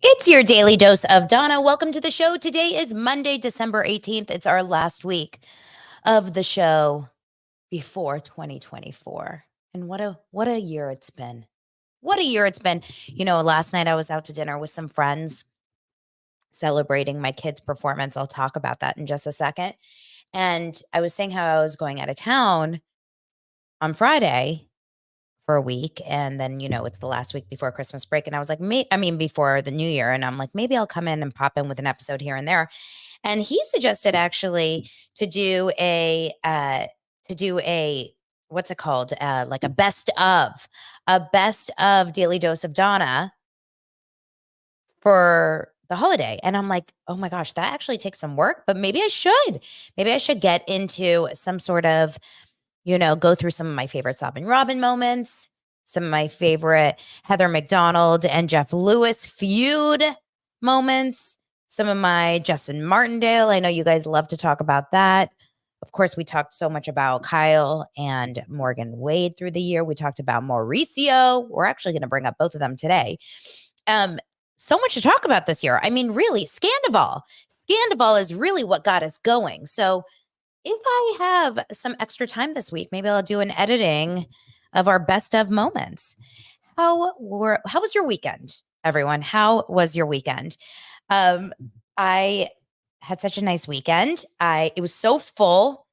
It's your daily dose of Donna. Welcome to the show. Today is Monday, December 18th. It's our last week of the show before 2024. And what a year it's been. What a year it's been. Last night I was out to dinner with some friends celebrating my kids' performance. I'll talk about that in just a second. And I was saying how I was going out of town on Friday for a week. And then, it's the last week before Christmas break. And I was like, before the new year. And I'm like, maybe I'll come in and pop in with an episode here and there. And he suggested actually to do a what's it called? Like a best of Daily Dose of Donna for the holiday. And I'm like, oh my gosh, that actually takes some work, but maybe I should. Maybe I should get into some sort of go through some of my favorite Stop and Robin moments, some of my favorite Heather McDonald and Jeff Lewis feud moments, some of my Justin Martindale. I know you guys love to talk about that. Of course, we talked so much about Kyle and Morgan Wade through the year. We talked about Mauricio. We're actually going to bring up both of them today. So much to talk about this year. I mean, really, Scandival. Scandival is really what got us going. So if I have some extra time this week, maybe I'll do an editing of our best of moments. How was your weekend, everyone? How was your weekend? I had such a nice weekend. It was so full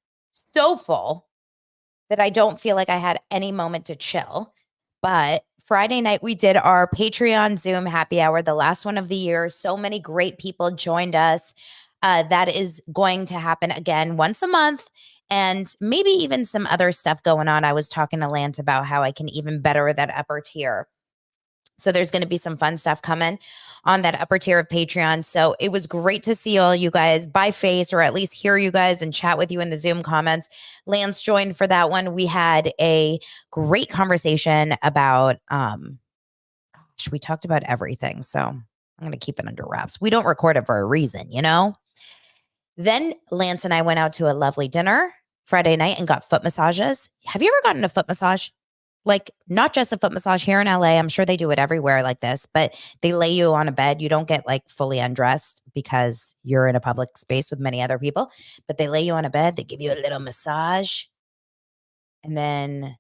that I don't feel like I had any moment to chill. But Friday night, we did our Patreon Zoom happy hour, the last one of the year. So many great people joined us. That is going to happen again once a month, and maybe even some other stuff going on. I was talking to Lance about how I can even better that upper tier. So there's going to be some fun stuff coming on that upper tier of Patreon. So it was great to see all you guys by face, or at least hear you guys and chat with you in the Zoom comments. Lance joined for that one. We had a great conversation about, we talked about everything. So I'm going to keep it under wraps. We don't record it for a reason, Then Lance and I went out to a lovely dinner Friday night and got foot massages. Have you ever gotten a foot massage? Like, not just a foot massage here in LA. I'm sure they do it everywhere like this, but they lay you on a bed. You don't get like fully undressed because you're in a public space with many other people, but they lay you on a bed. They give you a little massage, and then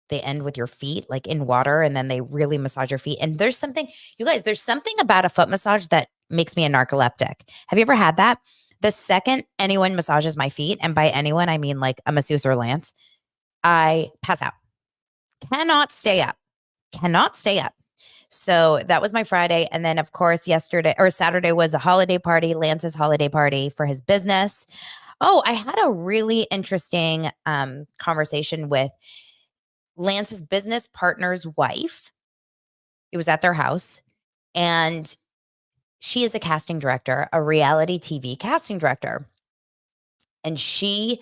they end with your feet like in water, and then they really massage your feet. And there's something, you guys, there's something about a foot massage that makes me a narcoleptic. Have you ever had that? The second anyone massages my feet, and by anyone, I mean like a masseuse or Lance, I pass out. Cannot stay up. So that was my Friday. And then, of course, Saturday was a holiday party, Lance's holiday party for his business. Oh, I had a really interesting conversation with Lance's business partner's wife. It was at their house, and she is a casting director, a reality TV casting director. And she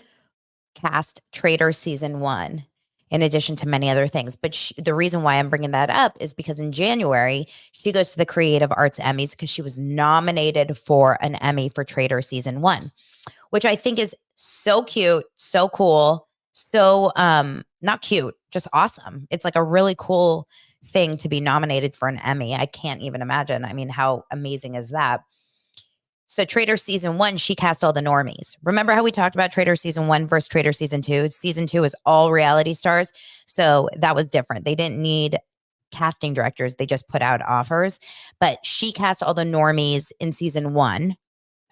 cast Trader season 1, in addition to many other things. But the reason why I'm bringing that up is because in January, she goes to the Creative Arts Emmys because she was nominated for an Emmy for Trader season 1, which I think is so cute, so cool, so not cute, just awesome. It's like a really cool thing to be nominated for an Emmy. I can't even imagine. I mean, how amazing is that? So Trader season 1, she cast all the normies. Remember how we talked about Trader season 1 versus Trader season 2? Season 2 is all reality stars. So that was different. They didn't need casting directors. They just put out offers. But she cast all the normies in season 1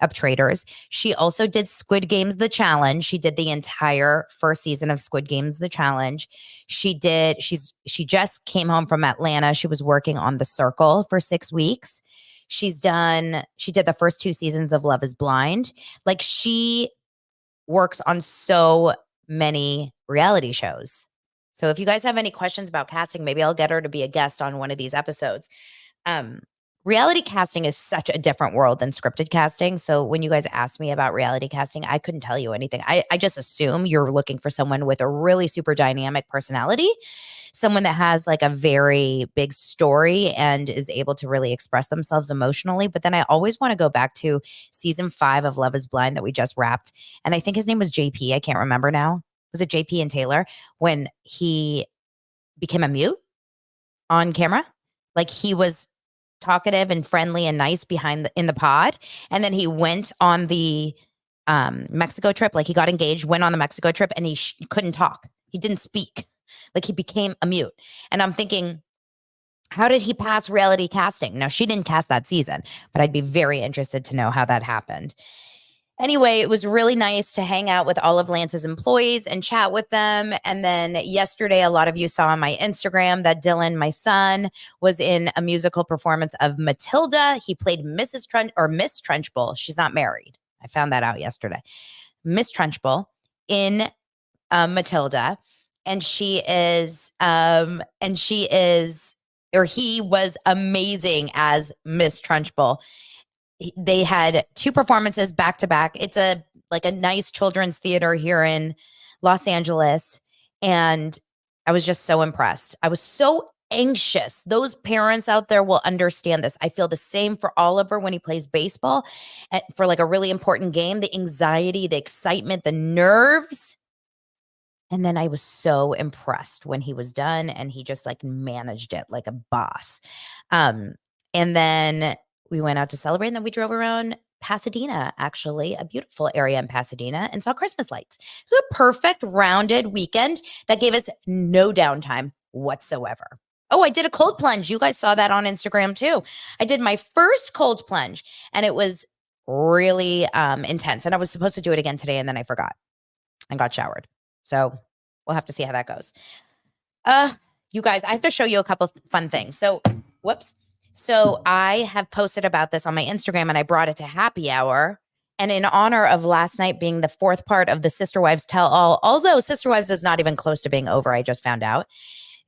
of Traders. She also did Squid Games The Challenge. She did the entire first season of Squid Games The Challenge. She just came home from Atlanta. She was working on The Circle for 6 weeks. She did the first 2 seasons of Love is Blind. Like, she works on so many reality shows. So if you guys have any questions about casting, maybe I'll get her to be a guest on one of these episodes. Reality casting is such a different world than scripted casting. So when you guys asked me about reality casting, I couldn't tell you anything. I just assume you're looking for someone with a really super dynamic personality, someone that has like a very big story and is able to really express themselves emotionally. But then I always want to go back to season 5 of Love is Blind that we just wrapped. And I think his name was JP. I can't remember now. Was it JP and Taylor? When he became a mute on camera? Like, he was talkative and friendly and nice in the pod. And then he went on the Mexico trip. Like he got engaged, went on the Mexico trip, and he couldn't talk. He didn't speak. Like he became a mute. And I'm thinking, how did he pass reality casting? Now, she didn't cast that season, but I'd be very interested to know how that happened. Anyway, it was really nice to hang out with all of Lance's employees and chat with them. And then yesterday, a lot of you saw on my Instagram that Dylan, my son, was in a musical performance of Matilda. He played Miss Trunchbull. She's not married. I found that out yesterday. Miss Trunchbull in Matilda. And he was amazing as Miss Trunchbull. They had 2 performances back to back. It's a nice children's theater here in Los Angeles. And I was just so impressed. I was so anxious. Those parents out there will understand this. I feel the same for Oliver when he plays baseball for like a really important game, the anxiety, the excitement, the nerves. And then I was so impressed when he was done and he just like managed it like a boss. And then we went out to celebrate, and then we drove around Pasadena, actually, a beautiful area in Pasadena, and saw Christmas lights. It was a perfect rounded weekend that gave us no downtime whatsoever. Oh, I did a cold plunge. You guys saw that on Instagram too. I did my first cold plunge, and it was really intense. And I was supposed to do it again today, and then I forgot and got showered. So we'll have to see how that goes. You guys, I have to show you a couple fun things. So, whoops. So I have posted about this on my Instagram, and I brought it to happy hour. And in honor of last night being the 4th part of the Sister Wives Tell All, although Sister Wives is not even close to being over, I just found out.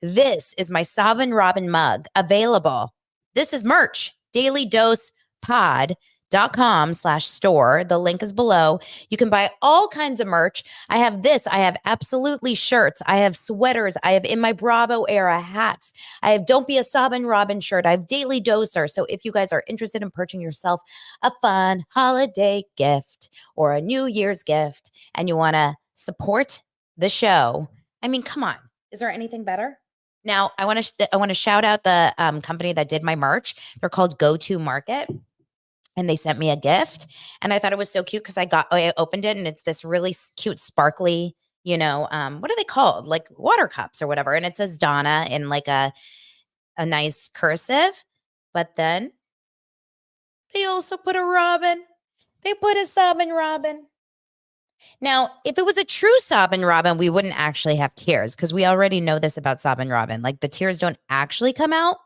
This is my Sovereign Robin mug available. This is merch, dailydosepod.com/store. The link is below. You can buy all kinds of merch. I have this. I have absolutely shirts. I have sweaters. I have In My Bravo era hats. I have Don't Be a Sobbin' Robin shirt. I have Daily Doser. So if you guys are interested in purchasing yourself a fun holiday gift or a New Year's gift and you want to support the show, I mean, come on. Is there anything better? Now, I want to shout out the company that did my merch. They're called Go To Market. And they sent me a gift, and I thought it was so cute because I opened it, and it's this really cute, sparkly, what are they called? Like water cups or whatever. And it says Donna in like a nice cursive, but then they also put a robin. They put a sobbing robin. Now, if it was a true sobbing robin, we wouldn't actually have tears because we already know this about sobbing robin. Like the tears don't actually come out.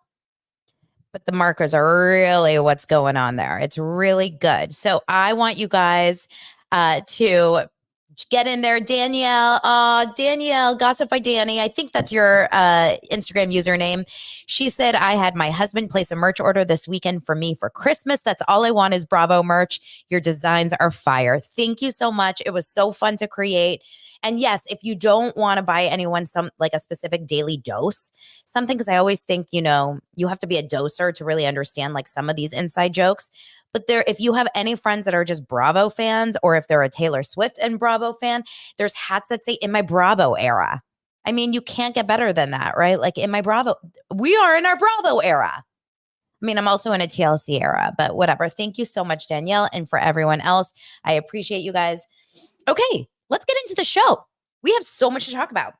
But the markers are really what's going on there. It's really good. So I want you guys to get in there. Danielle, Gossip by Danny. I think that's your Instagram username. She said, I had my husband place a merch order this weekend for me for Christmas. That's all I want is Bravo merch. Your designs are fire. Thank you so much. It was so fun to create. And yes, if you don't want to buy anyone a specific daily dose, something, because I always think, you have to be a doser to really understand like some of these inside jokes. But if you have any friends that are just Bravo fans, or if they're a Taylor Swift and Bravo fan, there's hats that say In My Bravo era. I mean, you can't get better than that, right? Like In My Bravo, we are in our Bravo era. I mean, I'm also in a TLC era, but whatever. Thank you so much, Danielle. And for everyone else, I appreciate you guys. Okay, let's get into the show. We have so much to talk about.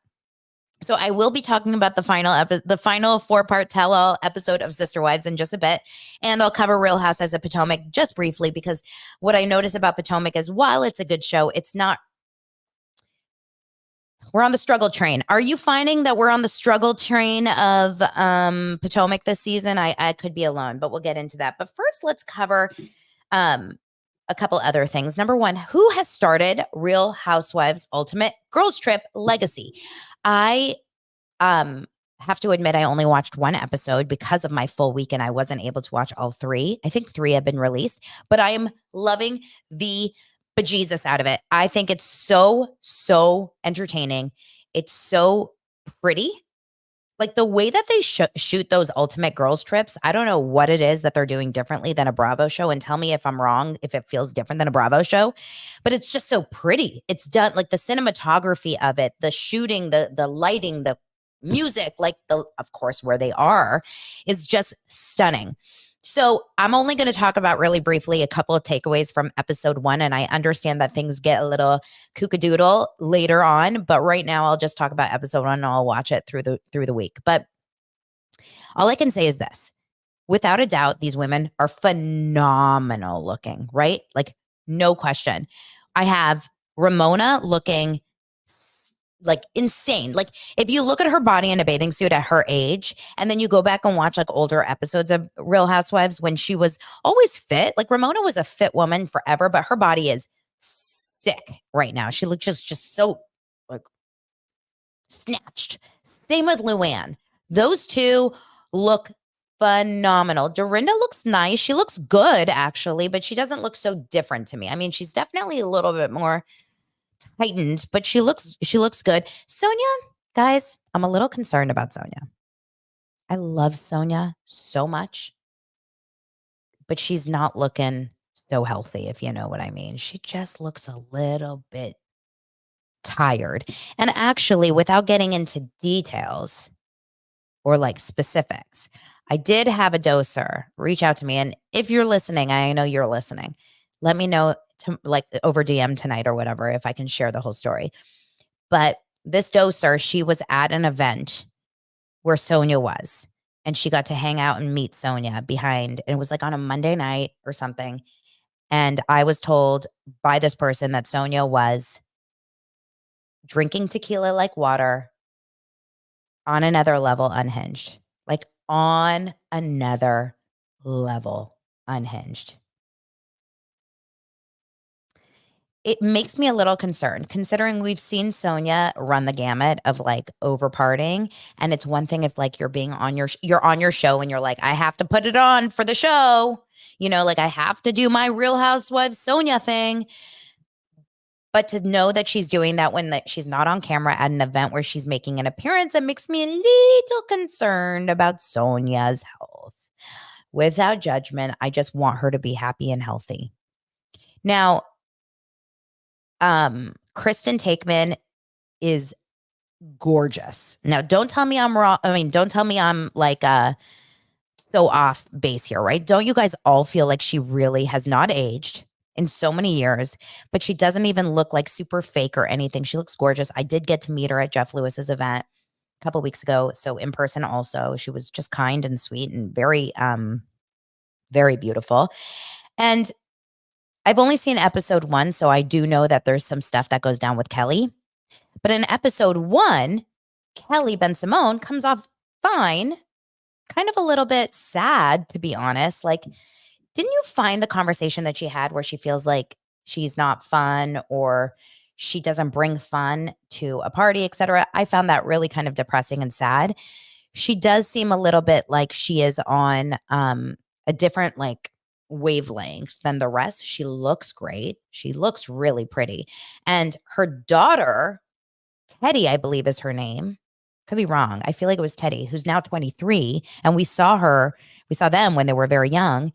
So I will be talking about the final 4-part tell-all episode of Sister Wives in just a bit. And I'll cover Real Housewives of Potomac just briefly, because what I notice about Potomac is while it's a good show, it's not. We're on the struggle train. Are you finding that we're on the struggle train of Potomac this season? I could be alone, but we'll get into that. But first, let's cover a couple other things. Number one, who has started Real Housewives Ultimate Girls Trip Legacy? I have to admit I only watched one episode because of my full weekend. I wasn't able to watch all 3. I think 3 have been released, but I am loving the bejesus out of it. I think it's so entertaining. It's so pretty. Like the way that they shoot those ultimate girls trips, I don't know what it is that they're doing differently than a Bravo show. And tell me if I'm wrong, if it feels different than a Bravo show. But it's just so pretty. It's done, like the cinematography of it, the shooting, the lighting, the music, like of course, where they are, is just stunning. So I'm only going to talk about really briefly a couple of takeaways from episode 1. And I understand that things get a little kookadoodle later on, but right now I'll just talk about episode 1 and I'll watch it through the week. But all I can say is this. Without a doubt, these women are phenomenal looking, right? Like, no question. I have Ramona looking like insane. Like, if you look at her body in a bathing suit at her age, and then you go back and watch like older episodes of Real Housewives when she was always fit, like Ramona was a fit woman forever, but her body is sick right now. She looks just so like snatched. Same with Luann. Those two look phenomenal. Dorinda looks nice. She looks good, actually, but she doesn't look so different to me. I mean, she's definitely a little bit more tightened, but she looks good. Sonia, guys, I'm a little concerned about Sonia. I love Sonia so much, but she's not looking so healthy, if you know what I mean. She just looks a little bit tired. And actually, without getting into details or like specifics, I did have a doser reach out to me. And if you're listening, I know you're listening, let me know to like over DM tonight or whatever, if I can share the whole story. But this doser, she was at an event where Sonia was, and she got to hang out and meet Sonia behind. And it was like on a Monday night or something. And I was told by this person that Sonia was drinking tequila like water, on another level unhinged. Like on another level unhinged. It makes me a little concerned considering we've seen Sonia run the gamut of like over partying. And it's one thing if like you're on your show and you're like, I have to put it on for the show, like I have to do my Real Housewives Sonia thing. But to know that she's doing that when she's not on camera at an event where she's making an appearance, it makes me a little concerned about Sonia's health. Without judgment, I just want her to be happy and healthy. Now, Kristen Takeman is gorgeous. Now, don't tell me I'm wrong. I mean, don't tell me I'm like so off base here, right? Don't you guys all feel like she really has not aged in so many years, but she doesn't even look like super fake or anything. She looks gorgeous. I did get to meet her at Jeff Lewis's event a couple weeks ago. So in person also, she was just kind and sweet and very, very beautiful. And I've only seen episode 1, so I do know that there's some stuff that goes down with Kelly. But in episode 1, Kelly Ben-Simone comes off fine, kind of a little bit sad, to be honest. Like, didn't you find the conversation that she had where she feels like she's not fun or she doesn't bring fun to a party, etc.? I found that really kind of depressing and sad. She does seem a little bit like she is on a different like wavelength than the rest. She looks great. She looks really pretty. And her daughter, Teddy, I believe is her name. Could be wrong. I feel like it was Teddy, who's now 23. And we saw them when they were very young.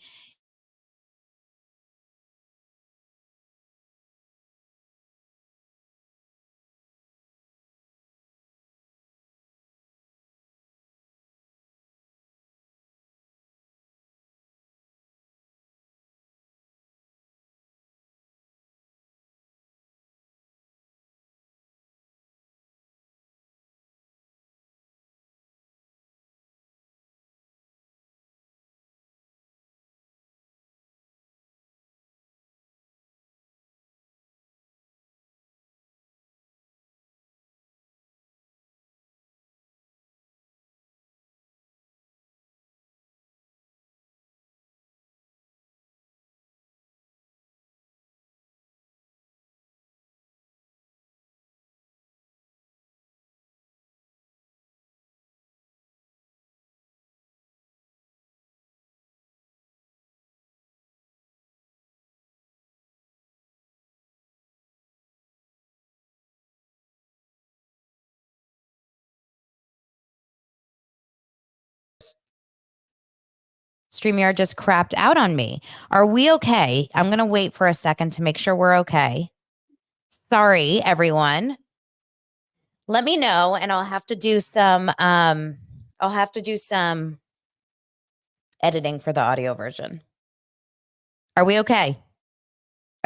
StreamYard just crapped out on me. Are we okay? I'm going to wait for a second to make sure we're okay. Sorry, everyone. Let me know, and I'll have to do some editing for the audio version. Are we okay?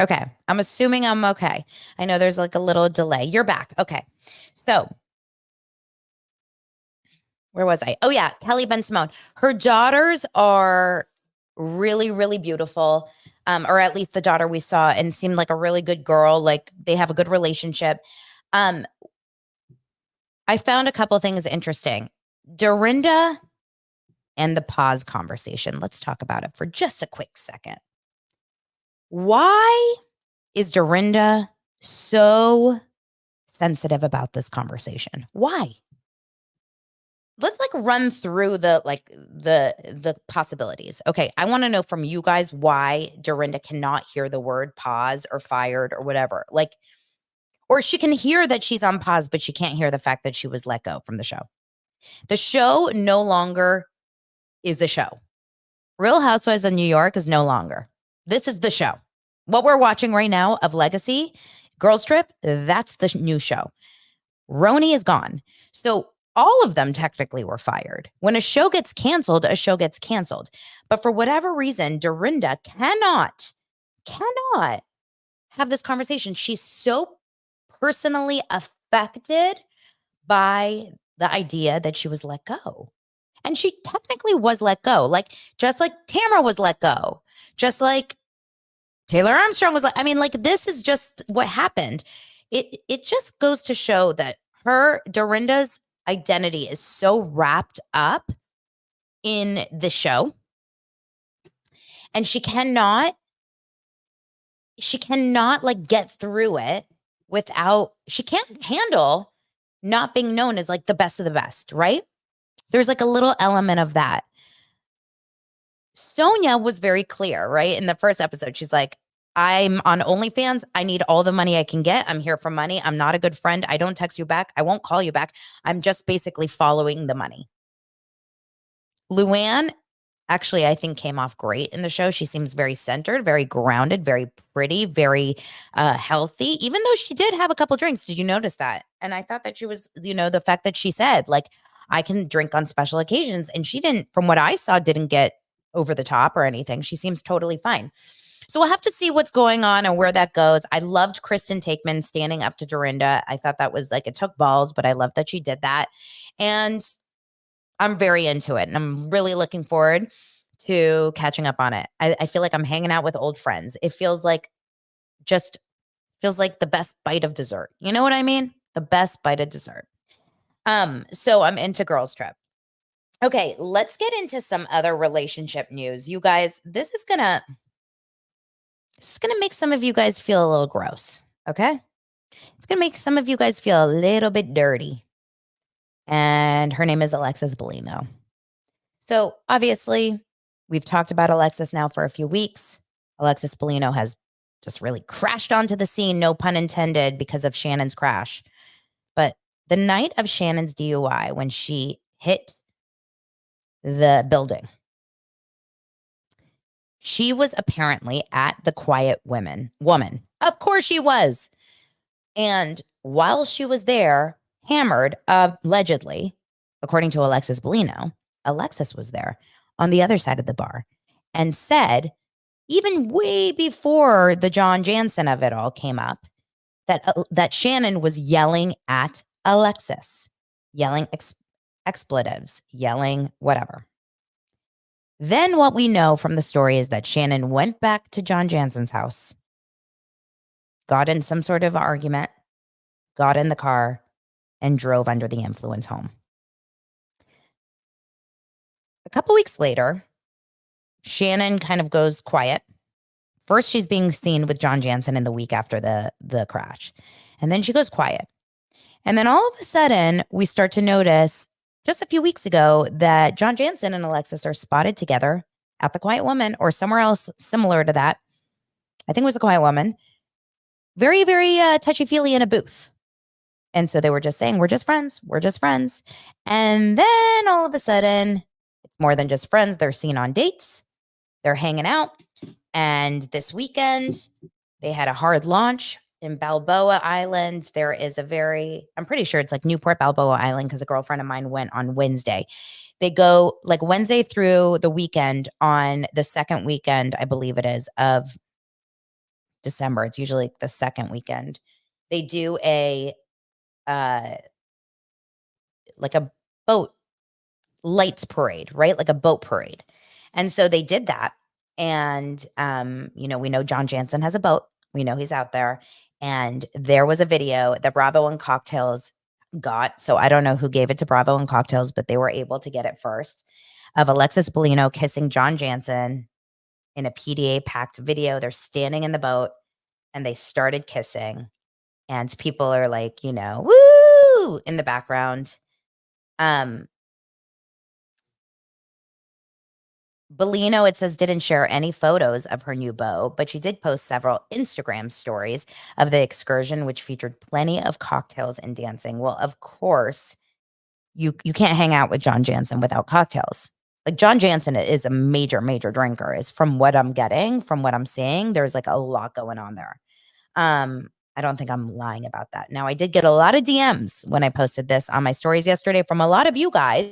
Okay. I'm assuming I'm okay. I know there's like a little delay. You're back. Okay. So where was I? Oh yeah, Kelly Ben Simone. Her daughters are really, really beautiful. Or at least the daughter we saw and seemed like a really good girl. Like they have a good relationship. Um, I found a couple things interesting. Dorinda and the pause conversation. Let's talk about it for just a quick second. Why is Dorinda so sensitive about this conversation? Why? Let's like run through the possibilities. Okay, I want to know from you guys why Dorinda cannot hear the word pause or fired or whatever. Like, or she can hear that she's on pause, but she can't hear the fact that she was let go from the show. The show no longer is a show. Real Housewives of New York is no longer. This is the show. What we're watching right now of Legacy, Girls Trip, that's the new show. Roni is gone. So all of them technically were fired. When a show gets canceled, a show gets canceled. But for whatever reason, Dorinda cannot have this conversation. She's so personally affected by the idea that she was let go. And she technically was let go. Like, just like Tamara was let go. Just like Taylor Armstrong was like, this is just what happened. It just goes to show that Dorinda's identity is so wrapped up in the show. And she cannot like get through it she can't handle not being known as like the best of the best, right? There's like a little element of that. Sonia was very clear, right? In the first episode, she's like, I'm on OnlyFans. I need all the money I can get. I'm here for money. I'm not a good friend. I don't text you back. I won't call you back. I'm just basically following the money. Luann actually, I think, came off great in the show. She seems very centered, very grounded, very pretty, very healthy, even though she did have a couple drinks. Did you notice that? And I thought that she was, the fact that she said, like, I can drink on special occasions. And she didn't, from what I saw, didn't get over the top or anything. She seems totally fine. So we'll have to see what's going on and where that goes. I loved Kristen Takeman standing up to Dorinda. I thought that was like, it took balls, but I love that she did that. And I'm very into it. And I'm really looking forward to catching up on it. I feel like I'm hanging out with old friends. It feels like the best bite of dessert. You know what I mean? The best bite of dessert. So I'm into Girls Trip. Okay, let's get into some other relationship news. You guys, this is gonna make some of you guys feel a little gross. Okay? It's gonna make some of you guys feel a little bit dirty. And her name is Alexis Bellino. So obviously, we've talked about Alexis now for a few weeks. Alexis Bellino has just really crashed onto the scene, no pun intended, because of Shannon's crash. But the night of Shannon's DUI, when she hit the building, she was apparently at the Quiet Woman. Of course she was. And while she was there, hammered, allegedly, according to Alexis Bellino, Alexis was there on the other side of the bar and said, even way before the John Jannsen of it all came up, that Shannon was yelling at Alexis, yelling expletives, yelling whatever. Then what we know from the story is that Shannon went back to John Jannsen's house, got in some sort of argument, got in the car, and drove under the influence home. A couple weeks later, Shannon kind of goes quiet. First, she's being seen with John Jannsen in the week after the crash. And then she goes quiet. And then all of a sudden, we start to notice just a few weeks ago that John Jannsen and Alexis are spotted together at the Quiet Woman or somewhere else similar to that. I think it was the Quiet Woman. Very, very touchy-feely in a booth. And so they were just saying, we're just friends. We're just friends. And then all of a sudden, it's more than just friends. They're seen on dates. They're hanging out. And this weekend, they had a hard launch. in Balboa Island, there is I'm pretty sure it's like Newport Balboa Island because a girlfriend of mine went on Wednesday. They go like Wednesday through the weekend. On the second weekend, I believe it is, of December. It's usually the second weekend. They do uh like a boat lights parade, right? Like a boat parade. And so they did that. And we know John Jannsen has a boat. We know he's out there. And there was a video that Bravo and Cocktails got. So I don't know who gave it to Bravo and Cocktails, but they were able to get it first, of Alexis Bellino kissing John Jannsen in a PDA packed video. They're standing in the boat and they started kissing. And people are like, woo in the background. Um, Bellino, it says, didn't share any photos of her new beau, but she did post several Instagram stories of the excursion, which featured plenty of cocktails and dancing. Well, of course, you can't hang out with John Jannsen without cocktails. Like John Jannsen is a major, major drinker, is from what I'm getting, from what I'm seeing. There's like a lot going on there. I don't think I'm lying about that. Now, I did get a lot of DMs when I posted this on my stories yesterday from a lot of you guys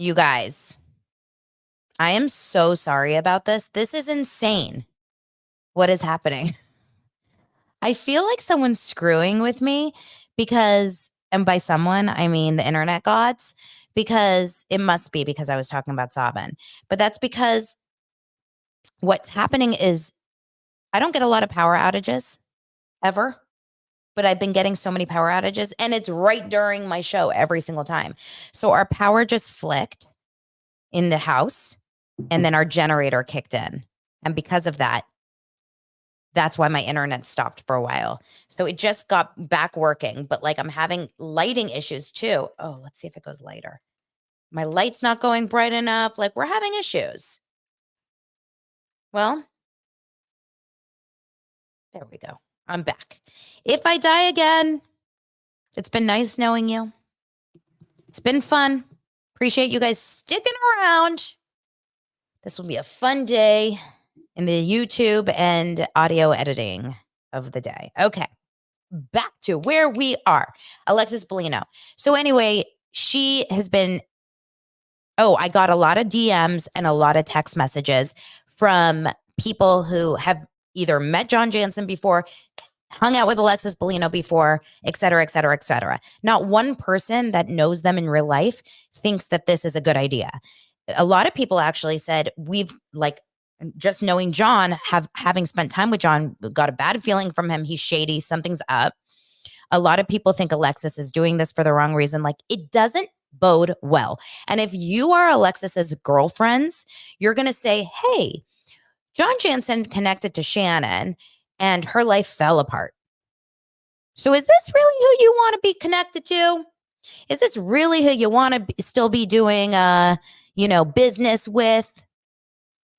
You guys, I am so sorry about this. This is insane. What is happening? I feel like someone's screwing with me because, and by someone, I mean the internet gods, because it must be because I was talking about Sabin. But that's because what's happening is I don't get a lot of power outages ever, but I've been getting so many power outages and it's right during my show every single time. So our power just flicked in the house and then our generator kicked in. And because of that, that's why my internet stopped for a while. So it just got back working, but like I'm having lighting issues too. Oh, let's see if it goes lighter. My light's not going bright enough. Like we're having issues. Well, there we go. I'm back. If I die again, it's been nice knowing you. It's been fun. Appreciate you guys sticking around. This will be a fun day in the YouTube and audio editing of the day. Okay. Back to where we are. Alexis Bellino. So anyway, she has been, I got a lot of DMs and a lot of text messages from people who have either met John Jannsen before, hung out with Alexis Bellino before, et cetera, et cetera, et cetera. Not one person that knows them in real life thinks that this is a good idea. A lot of people actually said, we've like, just knowing John, having spent time with John, got a bad feeling from him. He's shady. Something's up. A lot of people think Alexis is doing this for the wrong reason. Like it doesn't bode well. And if you are Alexis's girlfriends, you're going to say, hey, John Jannsen connected to Shannon and her life fell apart. So is this really who you want to be connected to? Is this really who you want to still be doing, business with?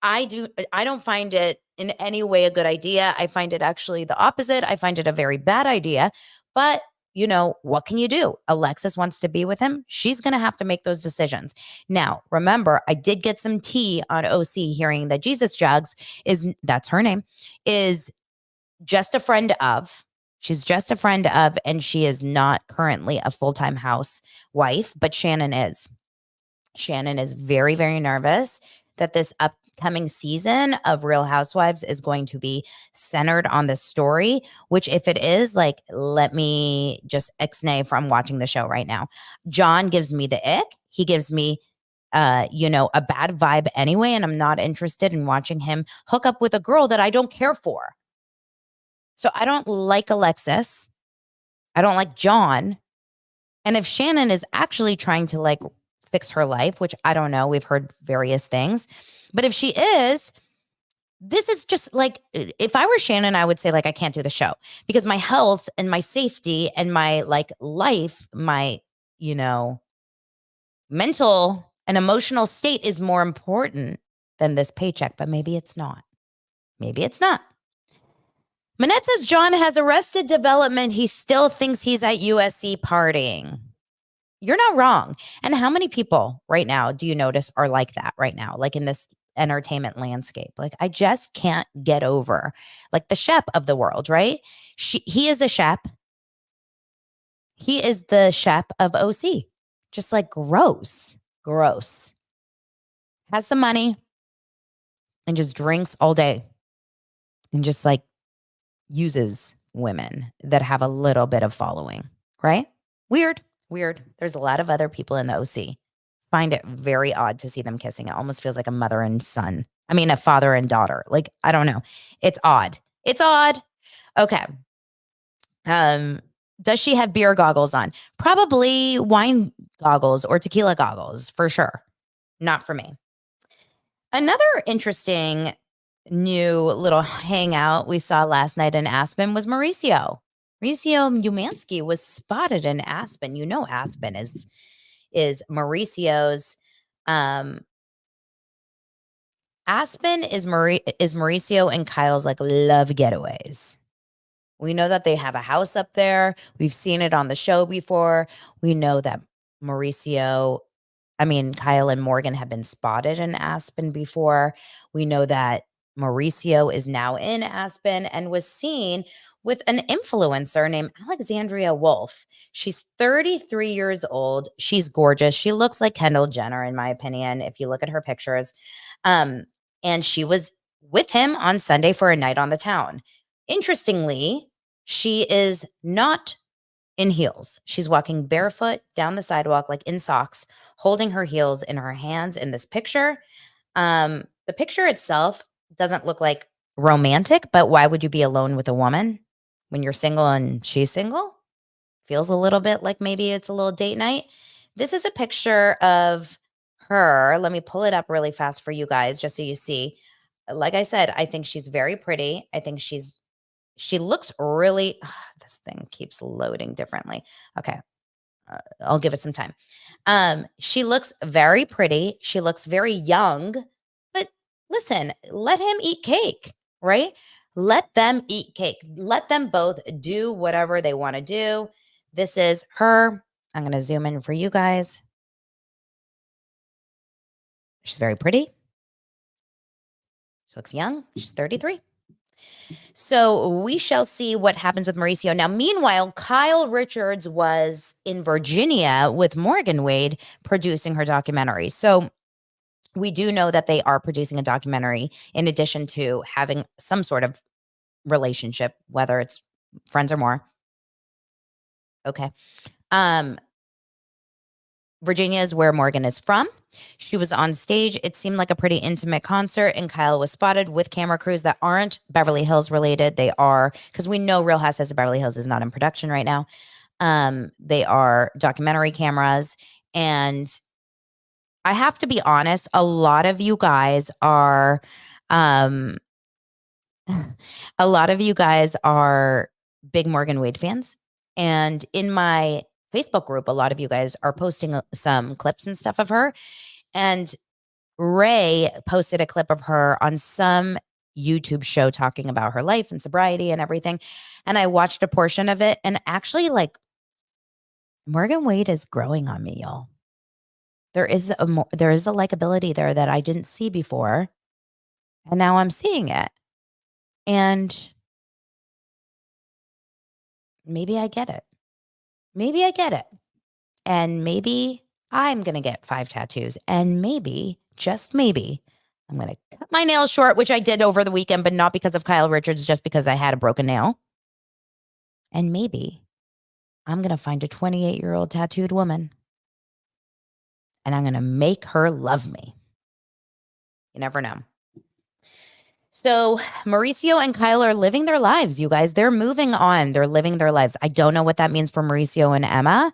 I don't find it in any way a good idea. I find it actually the opposite. I find it a very bad idea. But, what can you do? Alexis wants to be with him. She's going to have to make those decisions. Now, remember, I did get some tea on OC hearing that Jesus Jugs that's her name, is just a friend of. She's just a friend of, and she is not currently a full-time housewife, but Shannon is. Shannon is very, very nervous that this upcoming season of Real Housewives is going to be centered on this story, which if it is, like, let me just ixnay from watching the show right now. John gives me the ick. He gives me a bad vibe anyway, and I'm not interested in watching him hook up with a girl that I don't care for. So I don't like Alexis. I don't like John. And if Shannon is actually trying to like fix her life, which I don't know, we've heard various things, but if she is, this is just like, if I were Shannon, I would say like, I can't do the show because my health and my safety and my like life, my, mental and emotional state is more important than this paycheck, but maybe it's not. Maybe it's not. Manette says John has Arrested Development. He still thinks he's at USC partying. You're not wrong. And how many people right now do you notice are like that right now, like in this entertainment landscape? Like, I just can't get over like the Shep of the world, right? He is the Shep. He is the Shep of OC. Just like gross. Has some money and just drinks all day and just like uses women that have a little bit of following, right? Weird. There's a lot of other people in the OC. Find it very odd to see them kissing. It almost feels like a mother and son. I mean, a father and daughter. Like, I don't know. It's odd. Okay. Does she have beer goggles on? Probably wine goggles or tequila goggles for sure. Not for me. Another interesting new little hangout we saw last night in Aspen was Mauricio. Mauricio Umansky was spotted in Aspen. Aspen is Mauricio's Aspen is Mauricio and Kyle's like love getaways. We know that they have a house up there. We've seen it on the show before. We know that Kyle and Morgan have been spotted in Aspen before. We know that Mauricio is now in Aspen and was seen with an influencer named Alexandria Wolf. She's 33 years old. She's gorgeous. She looks like Kendall Jenner, in my opinion, if you look at her pictures. Um, and she was with him on Sunday for a night on the town. Interestingly, she is not in heels. She's walking barefoot down the sidewalk, like in socks, holding her heels in her hands in this picture. The picture itself doesn't look like romantic, but why would you be alone with a woman when you're single and she's single? Feels a little bit like maybe it's a little date night. This is a picture of her. Let me pull it up really fast for you guys just so you see. Like I said, I think she's very pretty. I think she looks really this thing keeps loading differently. Okay. I'll give it some time. She looks very pretty. She looks very young. But listen, let him eat cake, right? Let them eat cake. Let them both do whatever they want to do. This is her. I'm going to zoom in for you guys. She's very pretty. She looks young. She's 33. So we shall see what happens with Mauricio. Now, meanwhile, Kyle Richards was in Virginia with Morgan Wade producing her documentary. So we do know that they are producing a documentary in addition to having some sort of relationship, whether it's friends or more. Okay. Virginia is where Morgan is from. She was on stage. It seemed like a pretty intimate concert, and Kyle was spotted with camera crews that aren't Beverly Hills related. They are, because we know Real Housewives of Beverly Hills is not in production right now. They are documentary cameras. And I have to be honest, a lot of you guys are, um, a lot of you guys are big Morgan Wade fans. And in my Facebook group, a lot of you guys are posting some clips and stuff of her. And Ray posted a clip of her on some YouTube show talking about her life and sobriety and everything. And I watched a portion of it. And actually, like, Morgan Wade is growing on me, y'all. There is a likability there that I didn't see before. And now I'm seeing it. And maybe I get it. Maybe I get it. And maybe I'm going to get 5 tattoos. And maybe, just maybe, I'm going to cut my nails short, which I did over the weekend, but not because of Kyle Richards, just because I had a broken nail. And maybe I'm going to find a 28-year-old tattooed woman. And I'm going to make her love me. You never know. So Mauricio and Kyle are living their lives, you guys. They're moving on. They're living their lives. I don't know what that means for Mauricio and Emma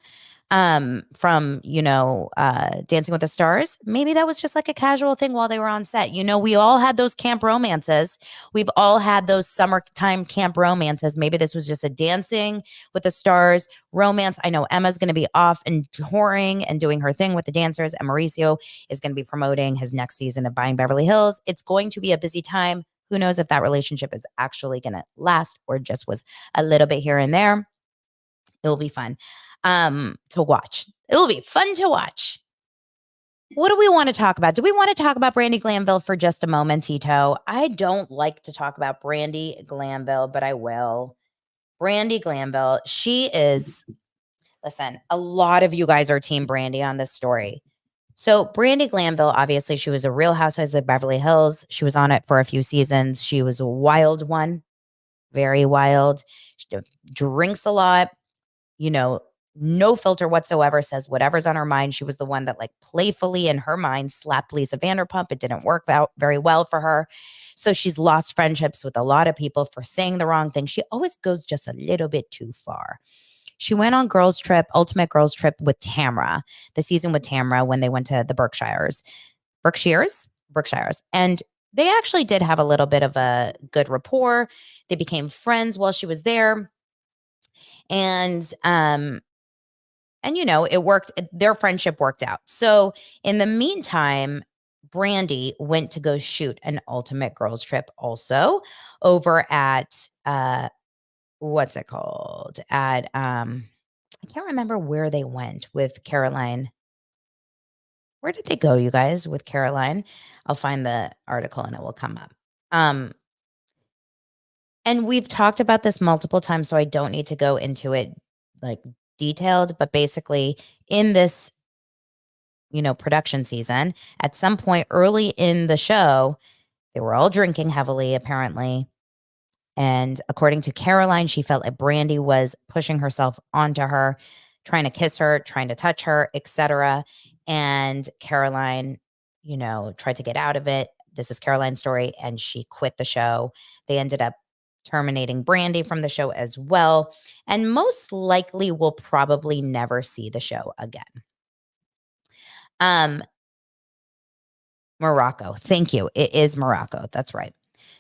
from, Dancing with the Stars. Maybe that was just like a casual thing while they were on set. We all had those camp romances. We've all had those summertime camp romances. Maybe this was just a Dancing with the Stars romance. I know Emma's going to be off and touring and doing her thing with the dancers, and Mauricio is going to be promoting his next season of Buying Beverly Hills. It's going to be a busy time. Who knows if that relationship is actually going to last or just was a little bit here and there. It will be fun to watch. It will be fun to watch. What do we want to talk about? Do we want to talk about Brandi Glanville for just a moment, Tito? I don't like to talk about Brandi Glanville, but I will. Brandi Glanville, listen, a lot of you guys are Team Brandi on this story. So Brandi Glanville, obviously, she was a Real Housewives of Beverly Hills. She was on it for a few seasons. She was a wild one, very wild. She drinks a lot, no filter whatsoever, says whatever's on her mind. She was the one that, like, playfully in her mind slapped Lisa Vanderpump. It didn't work out very well for her. So she's lost friendships with a lot of people for saying the wrong thing. She always goes just a little bit too far. She went on ultimate girls trip with Tamra, the season with Tamra when they went to the Berkshires. And they actually did have a little bit of a good rapport. They became friends while she was there. And it worked. Their friendship worked out. So in the meantime, Brandi went to go shoot an ultimate girls trip also over at, what's it called? At, I can't remember where they went with Caroline. Where did they go, you guys, with Caroline? I'll find the article and it will come up. Um, and we've talked about this multiple times, so I don't need to go into it like detailed, but basically in this, production season, at some point early in the show, they were all drinking heavily, apparently. And according to Caroline, she felt like Brandi was pushing herself onto her, trying to kiss her, trying to touch her, etc. And Caroline, tried to get out of it. This is Caroline's story, and she quit the show. They ended up terminating Brandi from the show as well, and most likely will probably never see the show again. Um, Morocco. Thank you. It is Morocco. That's right.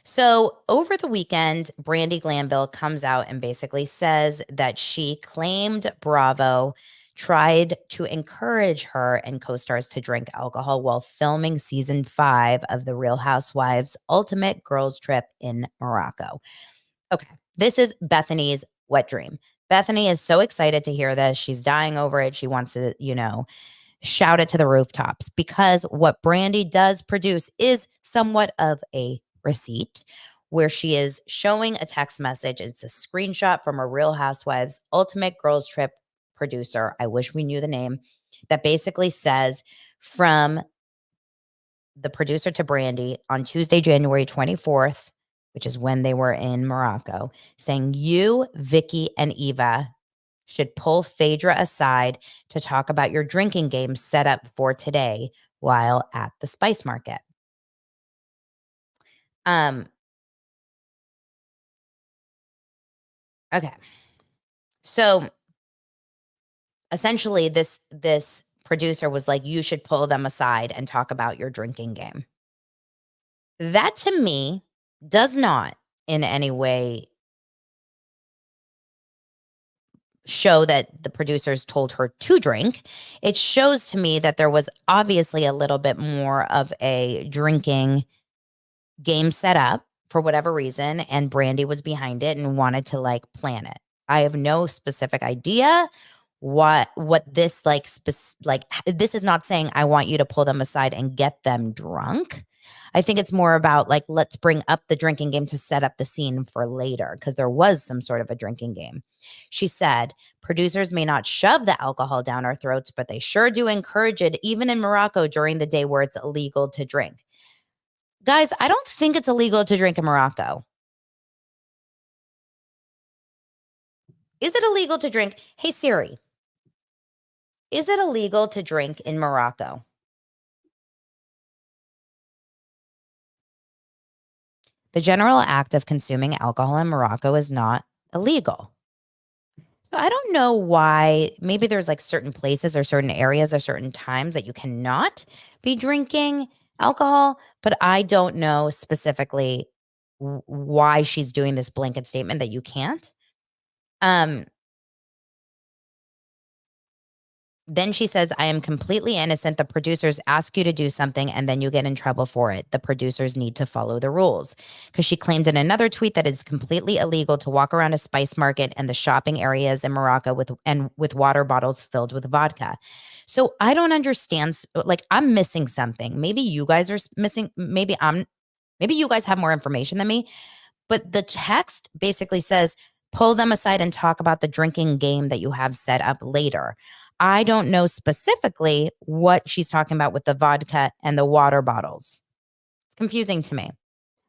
So over the weekend, Brandi Glanville comes out and basically says that she claimed Bravo tried to encourage her and co-stars to drink alcohol while filming season 5 of The Real Housewives Ultimate Girls Trip in Morocco. Okay, this is Bethany's wet dream. Bethany is so excited to hear this. She's dying over it. She wants to, shout it to the rooftops, because what Brandi does produce is somewhat of a receipt where she is showing a text message. It's a screenshot from a Real Housewives Ultimate Girls Trip producer. I wish we knew the name. That basically says, from the producer to Brandi on Tuesday, January 24th, which is when they were in Morocco, saying, you, Vicky, and Eva should pull Phaedra aside to talk about your drinking game set up for today while at the spice market. Okay. So essentially this producer was like, you should pull them aside and talk about your drinking game. That to me does not in any way show that the producers told her to drink. It shows to me that there was obviously a little bit more of a drinking game set up for whatever reason, and Brandi was behind it and wanted to plan it. I have no specific idea what this this is not saying I want you to pull them aside and get them drunk. I think it's more about let's bring up the drinking game to set up the scene for later, because there was some sort of a drinking game. She said, producers may not shove the alcohol down our throats, but they sure do encourage it, even in Morocco during the day where it's illegal to drink. Guys, I don't think it's illegal to drink in Morocco. Is it illegal to drink? Hey, Siri, is it illegal to drink in Morocco? The general act of consuming alcohol in Morocco is not illegal. So I don't know why. Maybe there's certain places or certain areas or certain times that you cannot be drinking alcohol, but I don't know specifically why she's doing this blanket statement that you can't. Then she says, I am completely innocent. The producers ask you to do something and then you get in trouble for it. The producers need to follow the rules. Because she claimed in another tweet that it's completely illegal to walk around a spice market and the shopping areas in Morocco with water bottles filled with vodka. So I don't understand. I'm missing something. Maybe you guys are missing. Maybe you guys have more information than me. But the text basically says, pull them aside and talk about the drinking game that you have set up later. I don't know specifically what she's talking about with the vodka and the water bottles. It's confusing to me.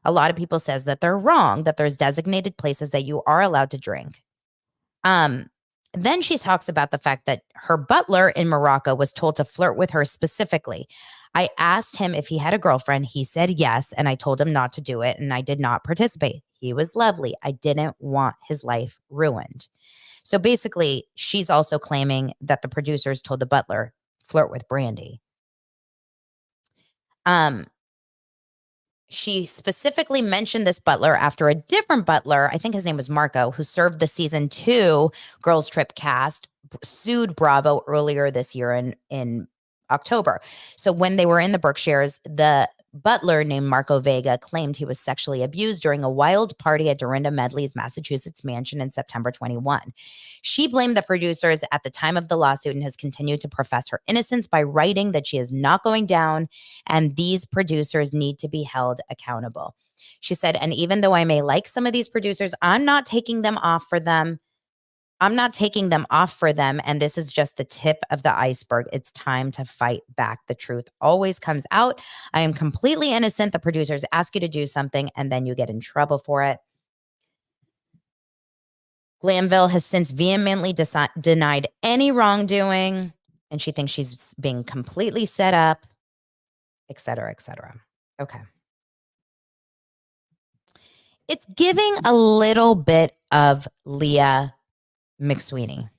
A lot of people says that they're wrong, that there's designated places that you are allowed to drink. Then she talks about the fact that her butler in Morocco was told to flirt with her specifically. I asked him if he had a girlfriend. He said yes, and I told him not to do it, and I did not participate. He was lovely. I didn't want his life ruined. So basically, she's also claiming that the producers told the butler, flirt with Brandi. She specifically mentioned this butler after a different butler, I think his name was Marco, who served the season 2 Girls Trip cast, sued Bravo earlier this year in October. So when they were in the Berkshires, the butler named Marco Vega claimed he was sexually abused during a wild party at Dorinda Medley's Massachusetts mansion in September 21. She blamed the producers at the time of the lawsuit and has continued to profess her innocence by writing that she is not going down and these producers need to be held accountable. She said, and even though I may like some of these producers, I'm not taking them off for them. I'm not taking them off for them. And this is just the tip of the iceberg. It's time to fight back. The truth always comes out. I am completely innocent. The producers ask you to do something and then you get in trouble for it. Glanville has since vehemently denied any wrongdoing, and she thinks she's being completely set up, et cetera, et cetera. Okay. It's giving a little bit of Leah McSweeney.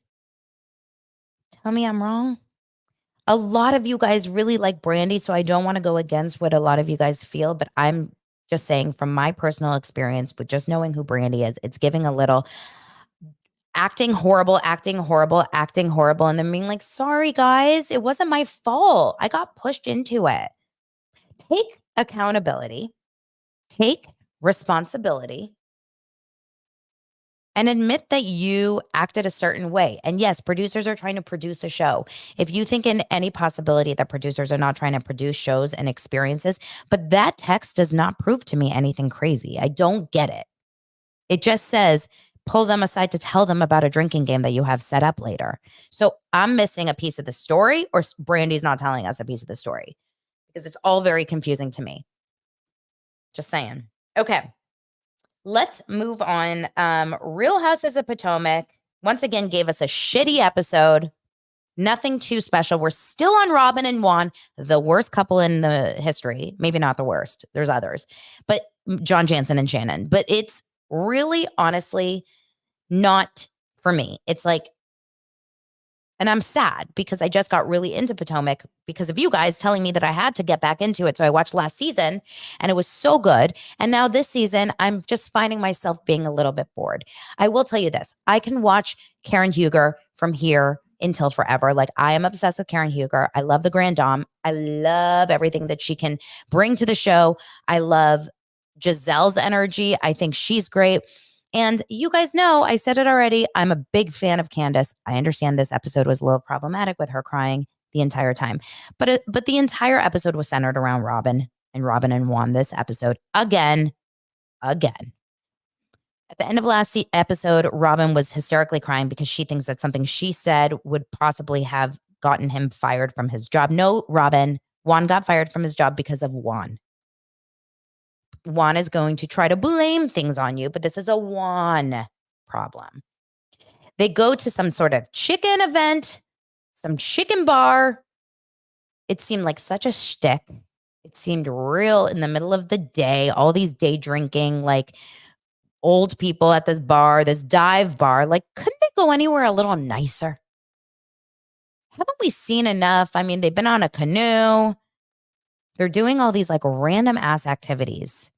Tell me I'm wrong. A lot of you guys really like Brandi, so I don't want to go against what a lot of you guys feel, but I'm just saying from my personal experience with just knowing who Brandi is, it's giving a little acting horrible, acting horrible, acting horrible, and then being like, sorry, guys, it wasn't my fault. I got pushed into it. Take accountability, take responsibility, and admit that you acted a certain way. And yes, producers are trying to produce a show. If you think in any possibility that producers are not trying to produce shows and experiences, but that text does not prove to me anything crazy. I don't get it. It just says, pull them aside to tell them about a drinking game that you have set up later. So I'm missing a piece of the story, or Brandi's not telling us a piece of the story because it's all very confusing to me. Just saying. Okay. Let's move on. Real Houses of Potomac once again gave us a shitty episode. Nothing too special. We're still on Robin and Juan, the worst couple in the history. Maybe not the worst. There's others. But John Jannsen and Shannon. But it's really, honestly, not for me. It's like, and I'm sad because I just got really into Potomac because of you guys telling me that I had to get back into it. So I watched last season and it was so good. And now this season, I'm just finding myself being a little bit bored. I will tell you this. I can watch Karen Huger from here until forever. Like, I am obsessed with Karen Huger. I love the Grand Dame. I love everything that she can bring to the show. I love Giselle's energy. I think she's great. And you guys know, I said it already, I'm a big fan of Candace. I understand this episode was a little problematic with her crying the entire time. But the entire episode was centered around Robin and Juan this episode. Again. At the end of last episode, Robin was hysterically crying because she thinks that something she said would possibly have gotten him fired from his job. No, Robin, Juan got fired from his job because of Juan. Juan is going to try to blame things on you, but this is a Juan problem. They go to some sort of chicken event, some chicken bar. It seemed like such a shtick. It seemed real in the middle of the day, all these day drinking, like old people at this bar, this dive bar. Like, couldn't they go anywhere a little nicer? Haven't we seen enough? I mean, they've been on a canoe. They're doing all these like random ass activities.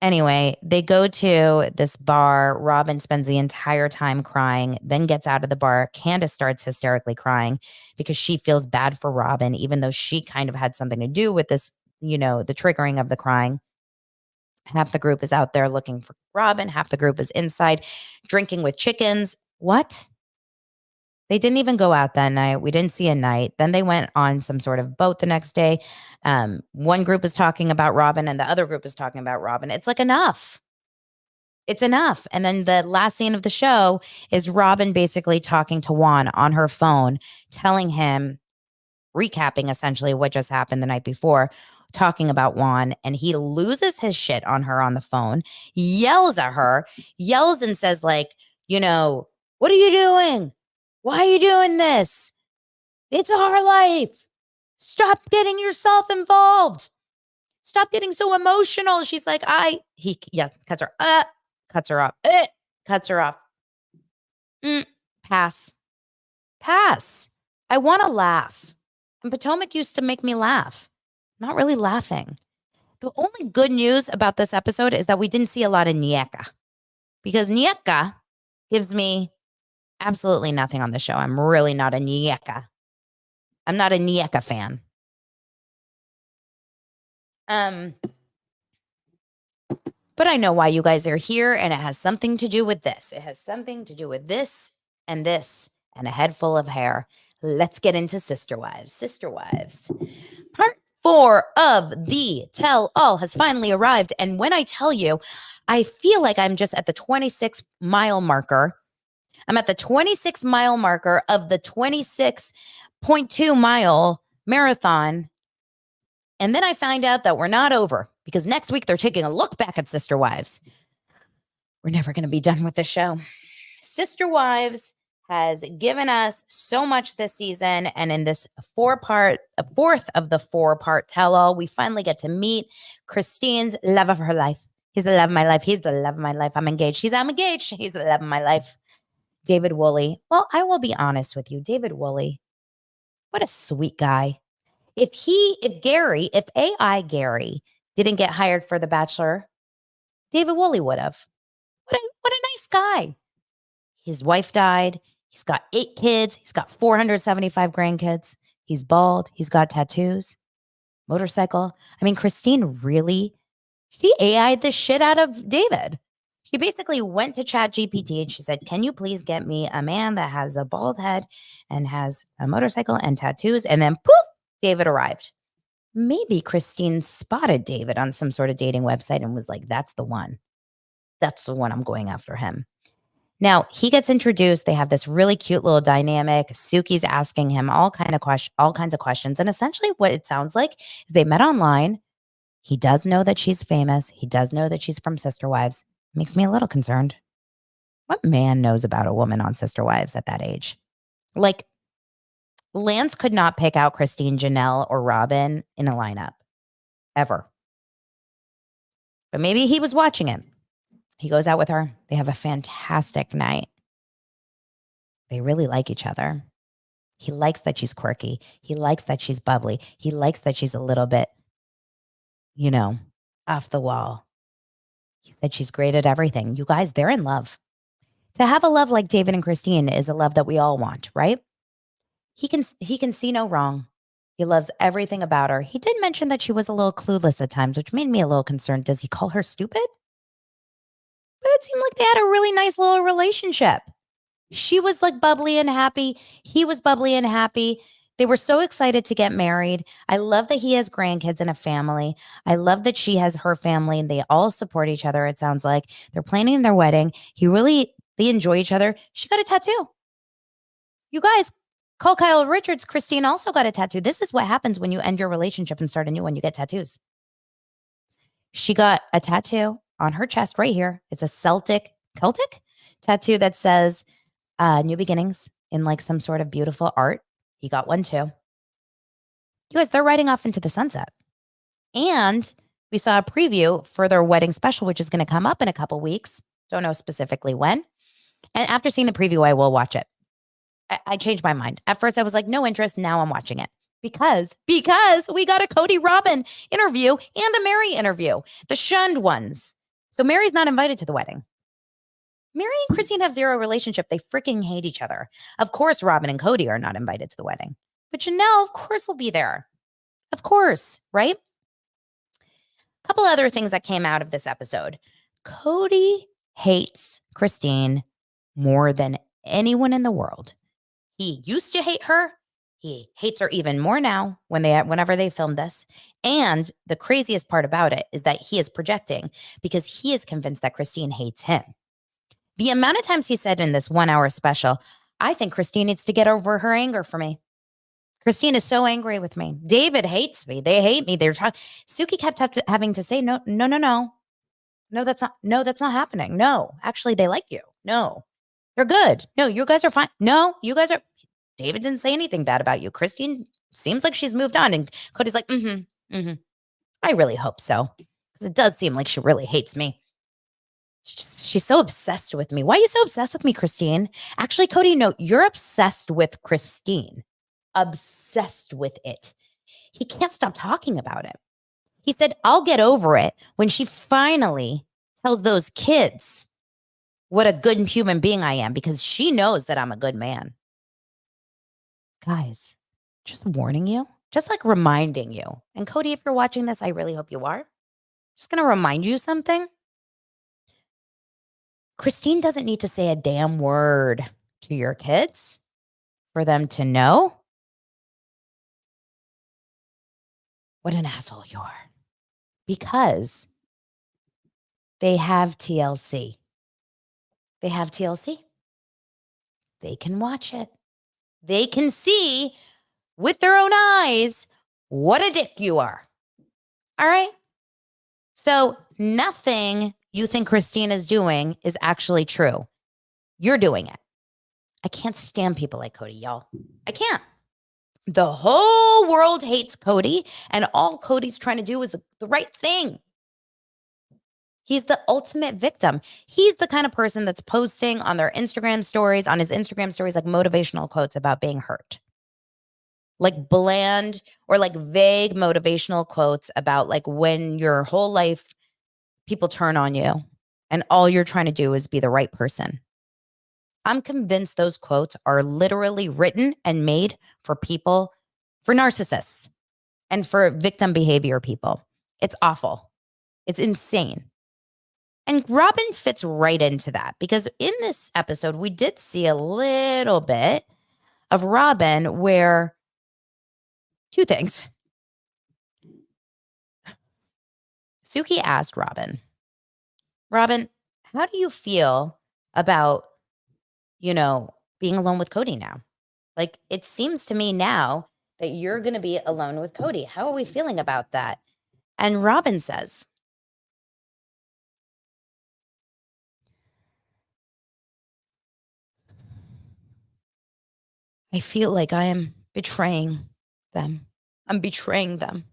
Anyway, they go to this bar. Robin spends the entire time crying, then gets out of the bar. Candace starts hysterically crying because she feels bad for Robin, even though she kind of had something to do with this, the triggering of the crying. Half the group is out there looking for Robin. Half the group is inside drinking with chickens. What? They didn't even go out that night. We didn't see a night. Then they went on some sort of boat the next day. One group is talking about Robin and the other group is talking about Robin. It's like, enough. It's enough. And then the last scene of the show is Robin basically talking to Juan on her phone, telling him, recapping essentially what just happened the night before, talking about Juan. And he loses his shit on her on the phone, yells at her, yells and says like, what are you doing? Why are you doing this? It's our life. Stop getting yourself involved. Stop getting so emotional. She's like, cuts her up, cuts her off, cuts her off. Pass. I want to laugh. And Potomac used to make me laugh. Not really laughing. The only good news about this episode is that we didn't see a lot of Nneka. Because Nneka gives me absolutely nothing on the show. I'm really not a Nneka. I'm not a Nneka fan. But I know why you guys are here, and it has something to do with this. It has something to do with this and a head full of hair. Let's get into Sister Wives. Sister Wives. Part 4 of the Tell All has finally arrived. And when I tell you, I feel like I'm just at the 26-mile marker. I'm at the 26-mile marker of the 26.2-mile marathon. And then I find out that we're not over because next week they're taking a look back at Sister Wives. We're never going to be done with the show. Sister Wives has given us so much this season. And in this fourth of the 4-part tell-all, we finally get to meet Christine's love of her life. He's the love of my life. He's the love of my life. I'm engaged. I'm engaged. He's the love of my life. David Woolley. Well, I will be honest with you. David Woolley, what a sweet guy. If AI Gary didn't get hired for The Bachelor, David Woolley would have. What a nice guy. His wife died. He's got 8 kids. He's got 475 grandkids. He's bald. He's got tattoos. Motorcycle. I mean, Christine really, she AI'd the shit out of David. She basically went to ChatGPT and she said, can you please get me a man that has a bald head and has a motorcycle and tattoos? And then poof, David arrived. Maybe Christine spotted David on some sort of dating website and was like, that's the one. That's the one. I'm going after him. Now, he gets introduced. They have this really cute little dynamic. Suki's asking him all kinds of questions. And essentially what it sounds like is they met online. He does know that she's famous. He does know that she's from Sister Wives. Makes me a little concerned. What man knows about a woman on Sister Wives at that age? Like, Lance could not pick out Christine, Janelle, or Robin in a lineup. Ever. But maybe he was watching it. He goes out with her. They have a fantastic night. They really like each other. He likes that she's quirky. He likes that she's bubbly. He likes that she's a little bit, off the wall. He said she's great at everything. You guys, they're in love. To have a love like David and Christine is a love that we all want, right? He can see no wrong. He loves everything about her. He did mention that she was a little clueless at times, which made me a little concerned. Does he call her stupid? But it seemed like they had a really nice little relationship. She was like bubbly and happy. He was bubbly and happy. They were so excited to get married. I love that he has grandkids and a family. I love that she has her family and they all support each other. It sounds like they're planning their wedding. They enjoy each other. She got a tattoo. You guys, call Kyle Richards. Christine also got a tattoo. This is what happens when you end your relationship and start a new one. You get tattoos. She got a tattoo on her chest right here. It's a Celtic tattoo that says New Beginnings in like some sort of beautiful art. He got one too. You guys, they're riding off into the sunset. And we saw a preview for their wedding special, which is going to come up in a couple weeks. Don't know specifically when. And after seeing the preview, I will watch it. I changed my mind. At first, I was like, no interest. Now I'm watching it. Because we got a Cody Robin interview and a Mary interview. The shunned ones. So Mary's not invited to the wedding. Mary and Christine have zero relationship. They freaking hate each other. Of course, Robin and Cody are not invited to the wedding. But Janelle, of course, will be there. Of course, right? A couple other things that came out of this episode. Cody hates Christine more than anyone in the world. He used to hate her. He hates her even more now whenever they filmed this. And the craziest part about it is that he is projecting because he is convinced that Christine hates him. The amount of times he said in this 1-hour special, I think Christine needs to get over her anger for me. Christine is so angry with me. David hates me. They hate me. Suki kept having to say, no, that's not happening. No, actually, they like you. No, they're good. No, you guys are fine. No, you guys are. David didn't say anything bad about you. Christine seems like she's moved on. And Cody's like, I really hope so. Because it does seem like she really hates me. She's so obsessed with me. Why are you so obsessed with me, Christine? Actually, Cody, no, you're obsessed with Christine. Obsessed with it. He can't stop talking about it. He said, I'll get over it when she finally tells those kids what a good human being I am because she knows that I'm a good man. Guys, just warning you, Just like reminding you. And Cody, if you're watching this, I really hope you are. Just going to remind you something. Christine doesn't need to say a damn word to your kids for them to know what an asshole you are. Because they have TLC. They have TLC. They can watch it. They can see with their own eyes what a dick you are. All right? So nothing you think Christine is doing is actually true. You're doing it. I can't stand people like Cody, y'all. I can't. The whole world hates Cody, and all Cody's trying to do is the right thing. He's the ultimate victim. He's the kind of person that's posting on their Instagram stories, on his Instagram stories, like motivational quotes about being hurt. Like bland or like vague motivational quotes about like when your whole life people turn on you and all you're trying to do is be the right person. I'm convinced those quotes are literally written and made for people, for narcissists and for victim behavior people. It's awful. It's insane. And Robin fits right into that because in this episode, we did see a little bit of Robin where two things. Suki asked Robin, how do you feel about, being alone with Cody now? Like, it seems to me now that you're going to be alone with Cody. How are we feeling about that? And Robin says, I feel like I am betraying them. I'm betraying them.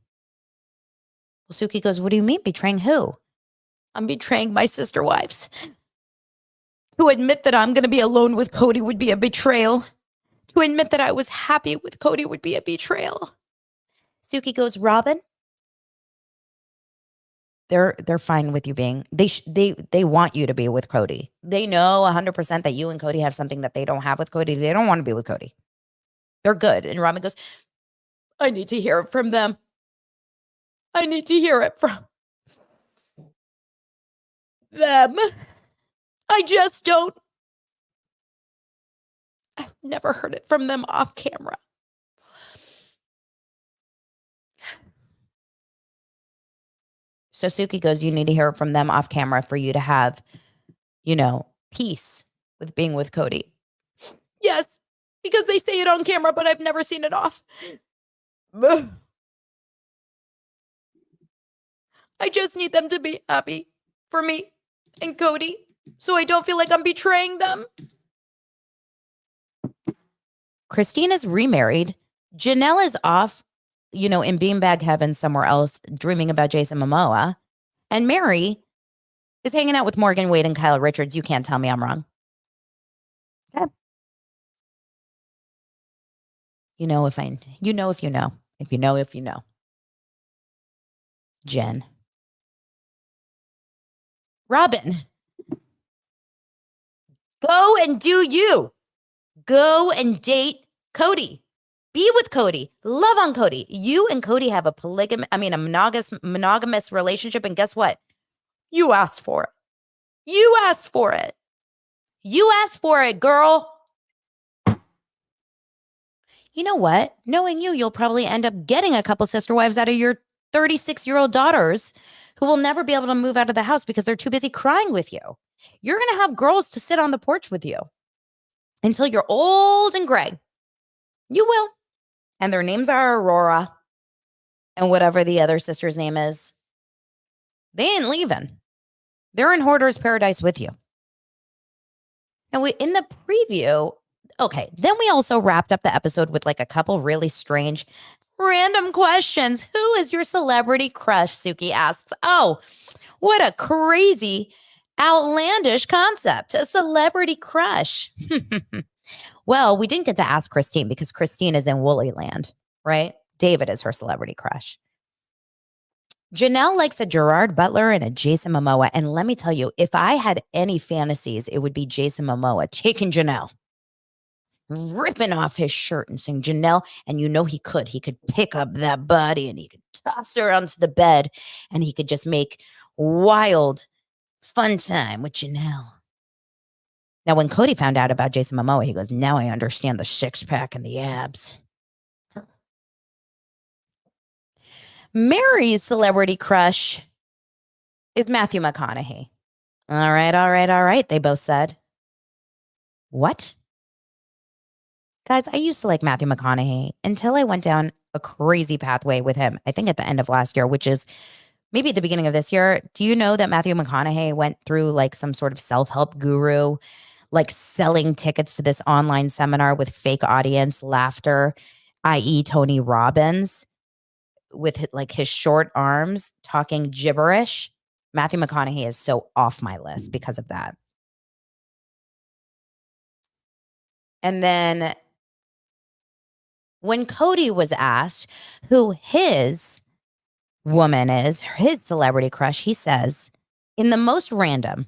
Well, Suki goes, what do you mean betraying who? I'm betraying my sister wives. To admit that I'm going to be alone with Cody would be a betrayal. To admit that I was happy with Cody would be a betrayal. Suki goes, Robin, they're fine with you being, they want you to be with Cody. They know 100% that you and Cody have something that they don't have with Cody. They don't want to be with Cody. They're good. And Robin goes, I need to hear it from them. I need to hear it from them. I just don't. I've never heard it from them off camera. So Suki goes, you need to hear it from them off camera for you to have, peace with being with Cody. Yes, because they say it on camera, but I've never seen it off. I just need them to be happy for me and Cody so I don't feel like I'm betraying them. Christine is remarried. Janelle is off, in beanbag heaven somewhere else, dreaming about Jason Momoa. And Mary is hanging out with Morgan Wade and Kyle Richards. You can't tell me I'm wrong. Okay. If you know. If you know. Jen. Robin. Go and do you. Go and date Cody. Be with Cody. Love on Cody. You and Cody have a monogamous relationship. And guess what? You asked for it. You asked for it. You asked for it, girl. You know what? Knowing you'll probably end up getting a couple sister wives out of your 36-year-old daughters who will never be able to move out of the house because they're too busy crying with you. You're going to have girls to sit on the porch with you until you're old and gray. You will. And their names are Aurora and whatever the other sister's name is. They ain't leaving. They're in Hoarder's Paradise with you. Now, in the preview, okay, then we also wrapped up the episode with like a couple really strange random questions. Who is your celebrity crush? Suki asks. Oh, what a crazy, outlandish concept. A celebrity crush. Well, we didn't get to ask Christine because Christine is in Woolly Land, right? David is her celebrity crush. Janelle likes a Gerard Butler and a Jason Momoa. And let me tell you, if I had any fantasies, it would be Jason Momoa taking Janelle. ripping off his shirt and saying, Janelle, and you know he could pick up that body and he could toss her onto the bed and he could just make wild fun time with Janelle. Now, when Cody found out about Jason Momoa, he goes, now I understand the six pack and the abs. Mary's celebrity crush is Matthew McConaughey. All right, they both said. What? Guys, I used to like Matthew McConaughey until I went down a crazy pathway with him, I think at the end of last year, which is maybe at the beginning of this year. Do you know that Matthew McConaughey went through like some sort of self-help guru, like selling tickets to this online seminar with fake audience laughter, i.e. Tony Robbins, with like his short arms talking gibberish? Matthew McConaughey is so off my list because of that. And then when Cody was asked who his woman is, his celebrity crush, he says, in the most random,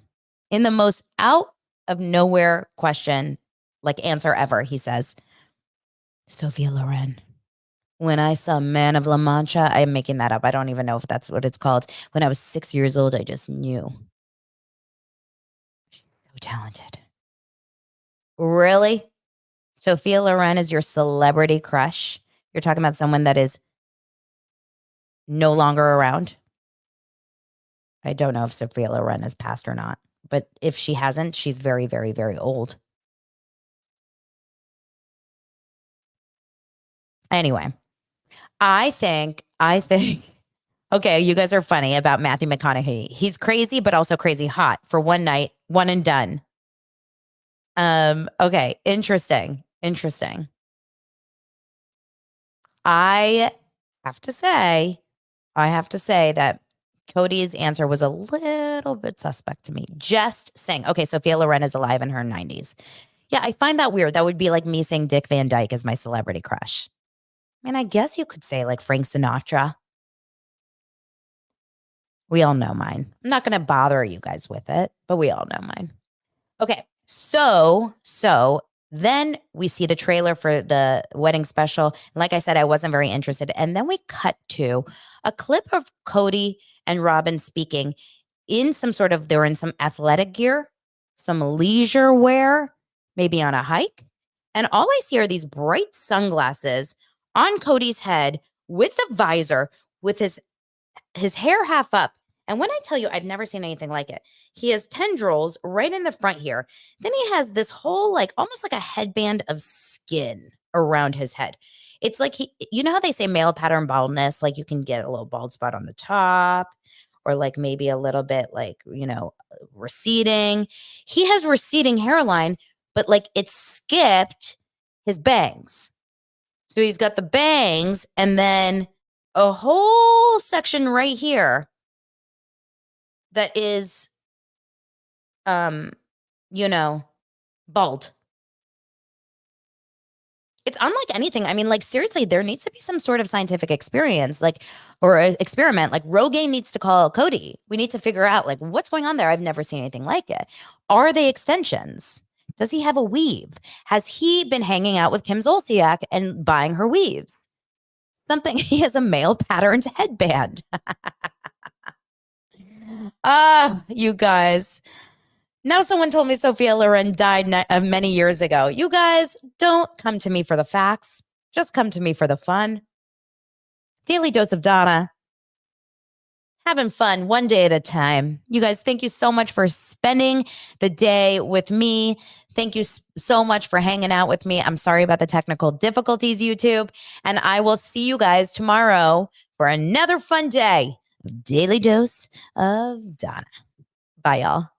in the most out of nowhere question, like answer ever, he says, Sophia Loren. When I saw Man of La Mancha, I am making that up. I don't even know if that's what it's called. When I was 6 years old, I just knew. She's so talented. Really? Sophia Loren is your celebrity crush? You're talking about someone that is no longer around? I don't know if Sophia Loren has passed or not, but if she hasn't, she's very, very, very old. Anyway, I think, okay, you guys are funny about Matthew McConaughey. He's crazy, but also crazy hot for one night, one and done. Okay, interesting. I have to say that Cody's answer was a little bit suspect to me. Just saying. Okay, Sophia Loren is alive in her 90s. Yeah, I find that weird. That would be like me saying Dick Van Dyke is my celebrity crush. I mean, I guess you could say like Frank Sinatra. We all know mine. I'm not going to bother you guys with it, but we all know mine. Okay, so then we see the trailer for the wedding special. And like I said, I wasn't very interested. And then we cut to a clip of Cody and Robin speaking in some sort of, they're in some athletic gear, some leisure wear, maybe on a hike. And all I see are these bright sunglasses on Cody's head with the visor, with his hair half up. And when I tell you, I've never seen anything like it. He has tendrils right in the front here. Then he has this whole, like, almost like a headband of skin around his head. It's like you know how they say male pattern baldness? Like you can get a little bald spot on the top or like maybe a little bit like, receding. He has receding hairline, but like it skipped his bangs. So he's got the bangs and then a whole section right here that is, bald. It's unlike anything. I mean, like, seriously, there needs to be some sort of scientific experience, like, or a experiment. Like, Rogaine needs to call Cody. We need to figure out, like, what's going on there. I've never seen anything like it. Are they extensions? Does he have a weave? Has he been hanging out with Kim Zolciak and buying her weaves? Something. He has a male patterned headband. You guys. Now someone told me Sophia Loren died many years ago. You guys, don't come to me for the facts. Just come to me for the fun. Daily Dose of Donna. Having fun one day at a time. You guys, thank you so much for spending the day with me. Thank you so much for hanging out with me. I'm sorry about the technical difficulties, YouTube. And I will see you guys tomorrow for another fun day of Daily Dose of Donna. Bye, y'all.